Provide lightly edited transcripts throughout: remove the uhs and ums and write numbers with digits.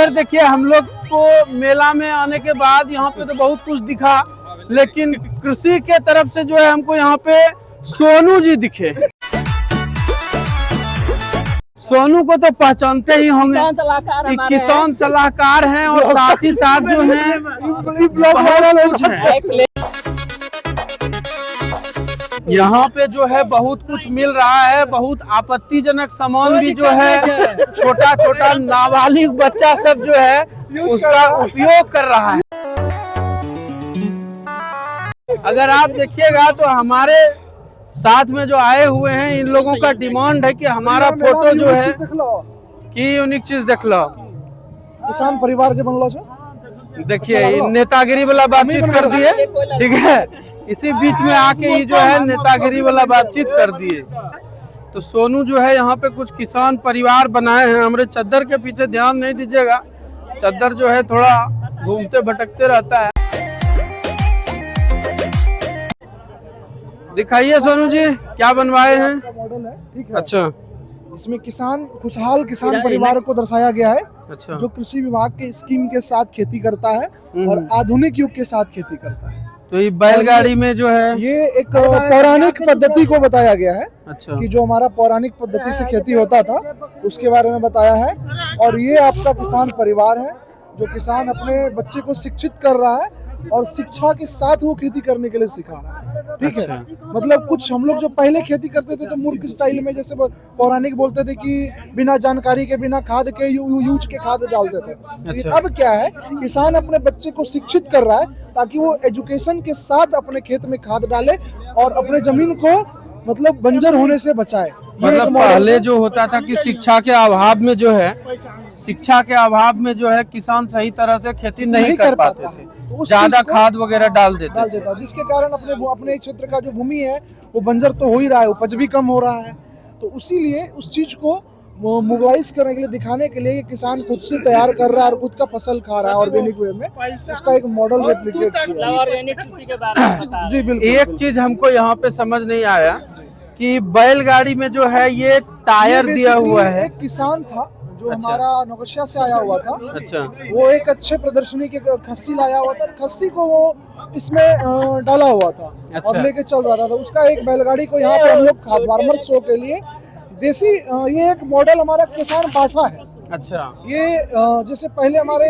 इधर देखिए, हम लोग को मेला में आने के बाद यहाँ पे तो बहुत कुछ दिखा, लेकिन कृषि के तरफ से जो है हमको यहाँ पे सोनू जी दिखे। सोनू को तो पहचानते ही होंगे, किसान सलाहकार हैं और साथ ही साथ जो है यहाँ पे जो है बहुत कुछ मिल रहा है। बहुत आपत्तिजनक सामान भी जो है छोटा छोटा नाबालिग बच्चा सब जो है उसका उपयोग कर रहा है। अगर आप देखिएगा तो हमारे साथ में जो आए हुए हैं इन लोगों का डिमांड है कि हमारा फोटो जो है कि यूनिक चीज देख लो, किसान परिवार जो बनलो छे। देखिए नेतागिरी वाला बातचीत कर दिए, ठीक है, इसी बीच में आके ही जो है नेतागिरी वाला बातचीत कर दिए। तो सोनू जो है यहाँ पे कुछ किसान परिवार बनाए हैं। हमारे चद्दर के पीछे ध्यान नहीं दीजिएगा, चद्दर जो है थोड़ा घूमते भटकते रहता है। दिखाइए सोनू जी क्या बनवाए हैं। मॉडल है, ठीक है। अच्छा, इसमें किसान खुशहाल किसान परिवार को दर्शाया गया है। अच्छा, जो कृषि विभाग के स्कीम के साथ खेती करता है और आधुनिक युग के साथ खेती करता है। तो ये बैलगाड़ी में जो है ये एक पौराणिक पद्धति को बताया गया है। अच्छा, कि जो हमारा पौराणिक पद्धति से खेती होता था उसके बारे में बताया है। और ये आपका किसान परिवार है जो किसान अपने बच्चे को शिक्षित कर रहा है और शिक्षा के साथ वो खेती करने के लिए सिखा रहा है। ठीक है, मतलब कुछ हम लोग जो पहले खेती करते थे तो मूर्ख स्टाइल में, जैसे पौराणिक बोलते थे कि बिना जानकारी के बिना खाद के यूज के खाद डालते थे। अच्छा। अब क्या है, किसान अपने बच्चे को शिक्षित कर रहा है ताकि वो एजुकेशन के साथ अपने खेत में खाद डाले और अपने जमीन को मतलब बंजर होने से बचाए। मतलब पहले जो होता था कि शिक्षा के अभाव में जो है किसान सही तरह से खेती नहीं कर पाते थे, ज्यादा खाद वगैरह डाल देता, जिसके कारण अपने क्षेत्र का जो भूमि है वो बंजर तो हो ही रहा है, उपज भी कम हो रहा है। तो इसीलिए उस चीज को मोबिलाइज करने के लिए, दिखाने के लिए किसान खुद से तैयार कर रहा है और खुद का फसल खा रहा है ऑर्गेनिक वे में, उसका एक मॉडल रेप्लिकेट किया। जी बिल्कुल। एक चीज हमको यहाँ पे समझ नहीं आया कि बैलगाड़ी में जो है ये टायर दिया हुआ है। एक किसान था जो हमारा नौकशिया से आया हुआ था। अच्छा, वो एक अच्छे प्रदर्शनी के खस्सी लाया हुआ था, खस्सी को वो इसमें डाला हुआ था। अच्छा। और लेके चल रहा था। तो उसका एक बैलगाड़ी को यहाँ पे हम लोग फार्मर शो के लिए देसी, ये एक मॉडल हमारा किसान बासा है। अच्छा, ये जैसे पहले हमारे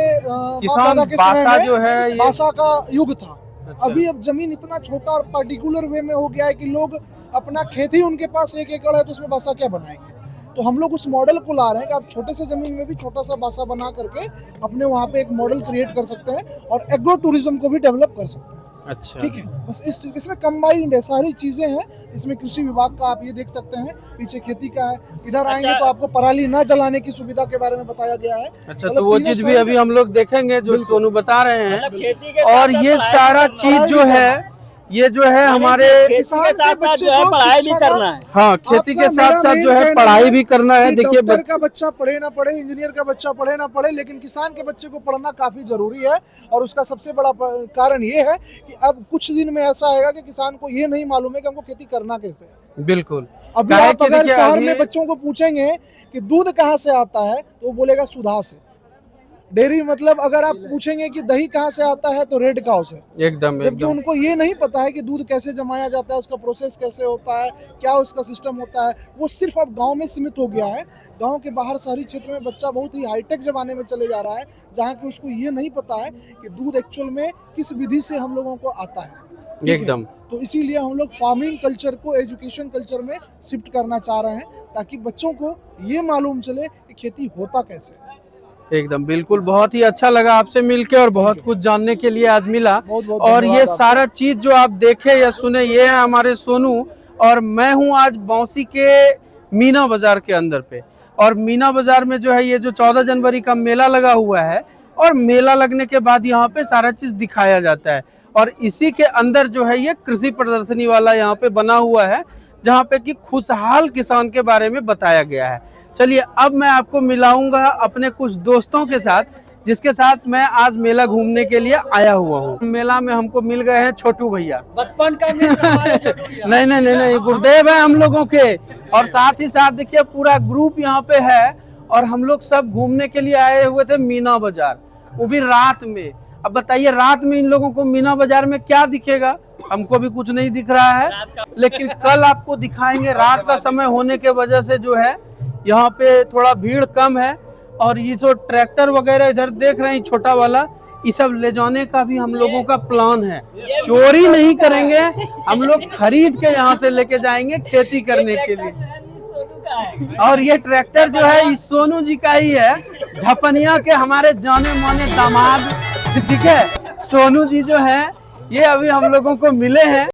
किसान बासा जो है ये बासा का युग था। अच्छा। अभी अब जमीन इतना छोटा और पर्टिकुलर वे में हो गया है कि लोग अपना खेत ही उनके पास 1 एकड़ है तो उसमें बासा क्या बनाएंगे। तो हम लोग उस मॉडल को ला रहे हैं कि आप छोटे से जमीन में भी छोटा सा बासा बना करके अपने वहाँ पे एक मॉडल क्रिएट कर सकते हैं और एग्रो टूरिज्म को भी डेवलप कर सकते हैं। अच्छा, ठीक है, बस इसमें कंबाइंड है, सारी चीजें हैं इसमें। कृषि विभाग का आप ये देख सकते हैं, पीछे खेती का है। इधर आएंगे तो आपको पराली ना जलाने की सुविधा के बारे में बताया गया है। अच्छा, तो वो चीज भी अभी हम लोग देखेंगे जो सोनू बता रहे हैं। और ये सारा चीज जो है ये जो है हमारे किसान के बच्चे को पढ़ाई भी करना है। हाँ, खेती के साथ साथ जो है पढ़ाई भी करना है। देखिए, डॉक्टर का बच्चा पढ़े ना पढ़े, इंजीनियर का बच्चा पढ़े ना पढ़े, लेकिन किसान के बच्चे को पढ़ना काफी जरूरी है। और उसका सबसे बड़ा कारण ये है कि अब कुछ दिन में ऐसा आएगा कि किसान को ये नहीं मालूम है कि हमको खेती करना कैसे है। बिल्कुल। अभी आप अगर शहर में बच्चों को पूछेंगे कि दूध कहाँ से आता है तो वो बोलेगा सुधा से। डेयरी मतलब अगर आप पूछेंगे कि दही कहाँ से आता है तो रेड काउ से। एकदम, जबकि उनको ये नहीं पता है कि दूध कैसे जमाया जाता है, उसका प्रोसेस कैसे होता है, क्या उसका सिस्टम होता है। वो सिर्फ अब गांव में सीमित हो गया है। गांव के बाहर शहरी क्षेत्र में बच्चा बहुत ही हाईटेक जमाने में चले जा रहा है, जहाँ कि उसको ये नहीं पता है कि दूध एक्चुअल में किस विधि से हम लोगों को आता है। एकदम। तो इसीलिए हम लोग फार्मिंग कल्चर को एजुकेशन कल्चर में शिफ्ट करना चाह रहे हैं ताकि बच्चों को ये मालूम चले कि खेती होता कैसे। एकदम, बिल्कुल। बहुत ही अच्छा लगा आपसे मिलके और बहुत कुछ जानने के लिए आज मिला। और ये सारा चीज जो आप देखे या सुने, ये है हमारे सोनू। और मैं हूँ आज बौंसी के मीना बाजार के अंदर पे। और मीना बाजार में जो है ये जो 14 जनवरी का मेला लगा हुआ है, और मेला लगने के बाद यहाँ पे सारा चीज दिखाया जाता है। और इसी के अंदर जो है ये कृषि प्रदर्शनी वाला यहाँ पे बना हुआ है, जहाँ पे कि खुशहाल किसान के बारे में बताया गया है। चलिए, अब मैं आपको मिलाऊंगा अपने कुछ दोस्तों के साथ, जिसके साथ मैं आज मेला घूमने के लिए आया हुआ हूँ। मेला में हमको मिल गए हैं छोटू भैया। बचपन का नहीं नहीं नहीं नहीं, गुरुदेव है हम लोगों के। और साथ ही साथ देखिए पूरा ग्रुप यहाँ पे है। और हम लोग सब घूमने के लिए आए हुए थे मीना बाजार, वो भी रात में। अब बताइए रात में इन लोगों को मीना बाजार में क्या दिखेगा, हमको भी कुछ नहीं दिख रहा है, लेकिन कल आपको दिखाएंगे। रात का समय होने के वजह से जो है यहाँ पे थोड़ा भीड़ कम है। और ये जो ट्रैक्टर वगैरह इधर देख रहे हैं छोटा वाला, ये सब ले जाने का भी हम लोगों का प्लान है। चोरी नहीं करेंगे हम लोग, खरीद के यहाँ से लेके जाएंगे खेती करने के लिए। और ये ट्रैक्टर जो है इस सोनू जी का ही है, झपनिया के हमारे जाने माने दामाद, ठीक है। सोनू जी जो है ये अभी हम लोगों को मिले हैं